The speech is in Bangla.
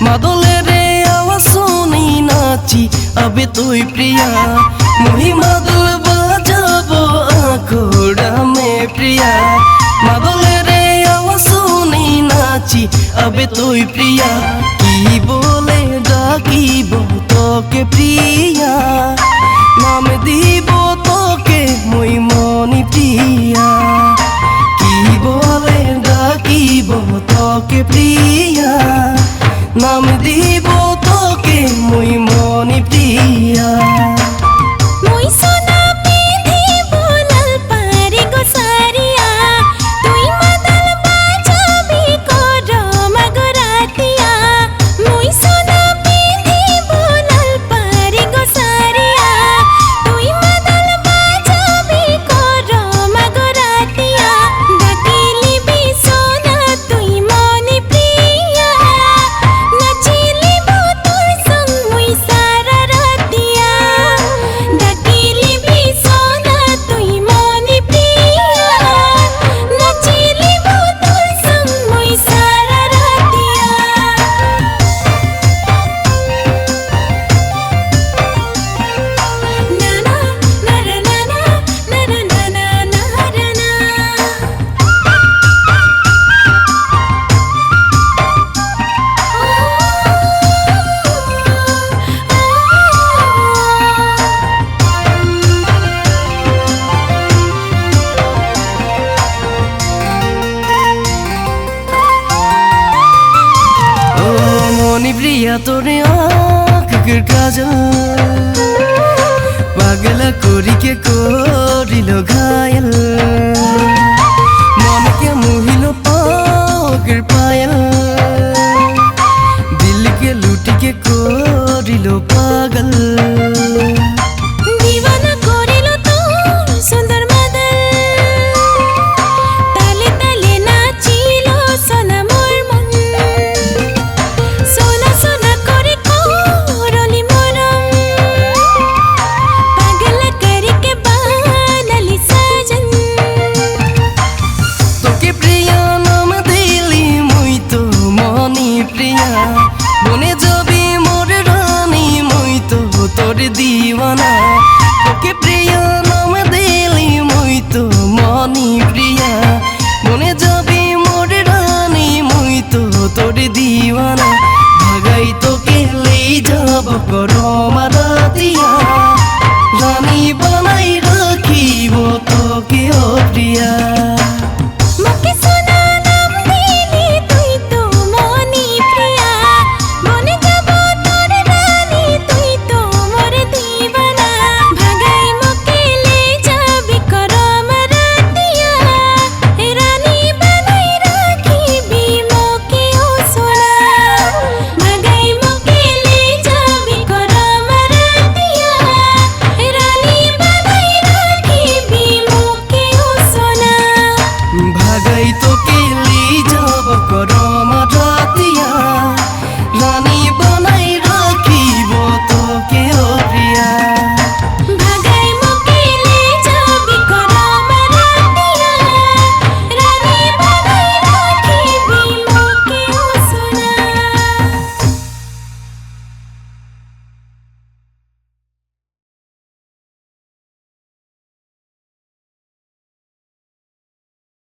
মাদলে রে আওয়াজ শুনি নাচি আবে তুই প্রিয়া মুহি মাদল বাজাবো আঁকড়া মে প্রিয়া মাদলে রে আওয়াজ শুনি নাচি আবে তুই প্রিয়া কি বলে ডাকিব তোকে প্রিয়া নাম দিব তোকে মুই মনি প্রিয়া কি বলে ডাকিব তোকে প্রিয়া নাম দিব তোকে মুই মনি প্রিয়া মুই সোনা পিঁধিব লাল পাড়ি গো সারিয়া তুই মাদল বাজাবি করম গো রাতিয়া মুই সোনা পিঁধিব লাল পাড়ি গো সারিয়া তুই মাদল বাজাবি করম গো রাতিয়া ডাকিলিবি সোনা তুই মনি প্রিয়া নাচিলিব তোর সঙ্গ মুই সারা রাতিয়া ডাকিলিবি সোনা তুই মনি প্রিয়া নাচিলিব তোর সঙ্গ মুই সারা রাতিয়া নানা নানা নানা নানা নানা ও মনি প্রিয়া তোরে আঁকের কাজল পাগলা করিকে করিল ঘায়ল মনকে মুহিল পাগের পাयल দিলকে লুটিকে করিল পাগল दीवाना करिलो तोर सुंदर मादल ताले ताले नाचिलो सोना मोर मन सोना सोना करे करली मरम पागल करके बानली साजन তোকে প্রিয়া নাম দিলি মুই তো মনি প্রিয়া বনে যাবি মোর রানী মুই তো তোর দিওয়ানা তোকে প্রিয়া নাম দিলি মুই তো মনি প্রিয়া বনে যাবি মোর রানী মুই তো তোর দিওয়ানা ভাগাই তোকে লেই যাব করমা রাতিয়া রানী বানাই রাখিব তোকে ও প্রিয়া मके सोना नाम दिली तुई तो मनी प्रिया बने जाबो तोर रानी तुई तो मोर दीवाना भागाई मके ले जाबी करम रातिया ए रानी बनाई राखिबी मके ओ सोना भागाई मके ले जाबी करम रातिया ए रानी बनाई राखिबी मके ओ सोना ভাগাই তোকে লি যাব কর